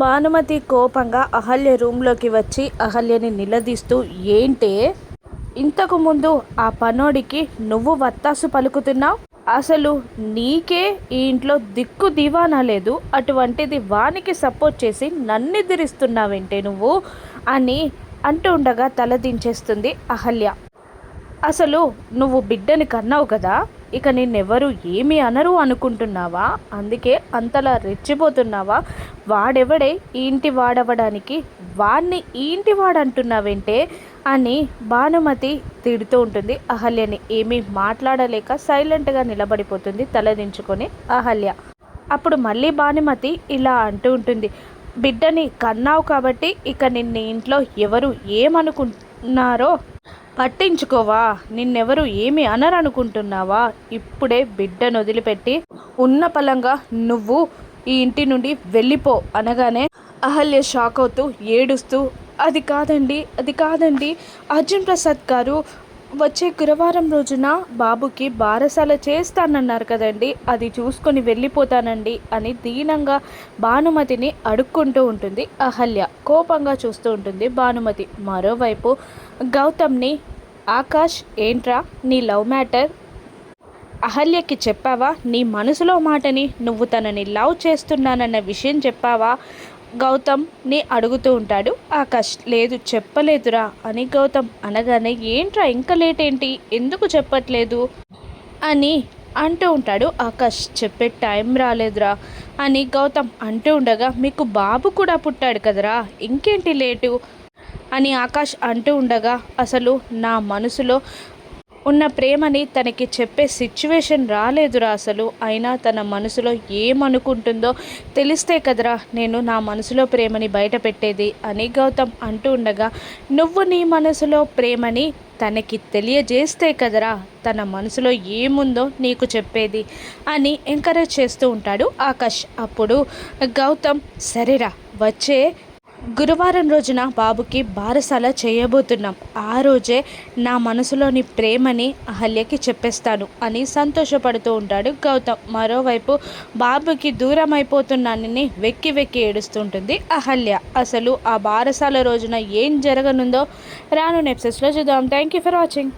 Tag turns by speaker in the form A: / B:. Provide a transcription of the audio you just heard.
A: భానుమతి కోపంగా అహల్య రూమ్లోకి వచ్చి అహల్యని నిలదీస్తూ, ఏంటే ఇంతకు ముందు ఆ పనోడికి నువ్వు వత్తాసు పలుకుతున్నావు? అసలు నీకే ఈ ఇంట్లో దిక్కు దివానా లేదు, అటువంటిది వానికి సపోర్ట్ చేసి నన్నెదిరిస్తున్నావేంటే నువ్వు అని అంటూ ఉండగా తలదించేస్తుంది అహల్య. అసలు నువ్వు బిడ్డని కన్నావు కదా, ఇక నిన్నెవరు ఏమీ అనరు అనుకుంటున్నావా? అందుకే అంతలా రెచ్చిపోతున్నావా? వాడెవడే ఈ ఇంటి వాడవడానికి, వాడిని ఈ ఇంటి వాడంటున్నావేంటే అని భానుమతి తిడుతూ ఉంటుంది అహల్యని. ఏమీ మాట్లాడలేక సైలెంట్గా నిలబడిపోతుంది తలదించుకొని అహల్య. అప్పుడు మళ్ళీ భానుమతి ఇలా అంటూ ఉంటుంది, బిడ్డని కన్నావు కాబట్టి ఇక నిన్న ఇంట్లో ఎవరు ఏమనుకుంటున్నారో పట్టించుకోవా? నిన్నెవరు ఏమి అనరనుకుంటున్నావా? ఇప్పుడే బిడ్డను వదిలిపెట్టి ఉన్న పలంగా నువ్వు ఈ ఇంటి నుండి వెళ్ళిపో అనగానే అహల్య షాక్ అవుతూ ఏడుస్తూ, అది కాదండి, అది కాదండి, అర్జున్ ప్రసాద్ గారు వచ్చే గురువారం రోజున బాబుకి బారసాల చేస్తానన్నారు కదండి, అది చూసుకొని వెళ్ళిపోతానండి అని దీనంగా భానుమతిని అడుక్కుంటూ ఉంటుంది అహల్య. కోపంగా చూస్తూ ఉంటుంది భానుమతి. మరోవైపు గౌతమ్ని, ఆకాష్ ఏంట్రా నీ లవ్ మ్యాటర్ అహల్యకి చెప్పావా? నీ మనసులో మాటని, నువ్వు తనని లవ్ చేస్తున్నానన్న విషయం చెప్పావా? గౌతమ్ని అడుగుతూ ఉంటాడు ఆకాష్. లేదు చెప్పలేదురా అని గౌతమ్ అనగానే, ఏంట్రా ఇంకా లేట్ ఏంటి, ఎందుకు చెప్పట్లేదు అని అంటూ ఉంటాడు ఆకాష్. చెప్పే టైం రాలేదురా అని గౌతమ్ అంటూ ఉండగా, మీకు బాబు కూడా పుట్టాడు కదరా, ఇంకేంటి లేటు అని ఆకాష్ అంటూ ఉండగా, అసలు నా మనసులో ఉన్న ప్రేమని తనకి చెప్పే సిచ్యువేషన్ రాలేదురా అసలు. అయినా తన మనసులో ఏమనుకుంటుందో తెలిస్తే కదరా నేను నా మనసులో ప్రేమని బయట పెట్టేది అని గౌతమ్ అంటూ ఉండగా, నువ్వు నీ మనసులో ప్రేమని తనకి తెలియజేస్తే కదరా తన మనసులో ఏముందో నీకు చెప్పేది అని ఎంకరేజ్ చేస్తూ ఉంటాడు ఆకాష్. అప్పుడు గౌతమ్, సరేరా వచ్చే గురువారం రోజున బాబుకి బారసాల చేయబోతున్నాం, ఆ రోజే నా మనసులోని ప్రేమని అహల్యకి చెప్పేస్తాను అని సంతోషపడుతూ ఉంటాడు గౌతమ్. మరోవైపు బాబుకి దూరం అయిపోతున్నానని వెక్కి వెక్కి ఏడుస్తుంటుంది అహల్య. అసలు ఆ బారసాల రోజున ఏం జరగనుందో రాను ఎపిసోడ్స్లో చూద్దాం. Thank you for watching.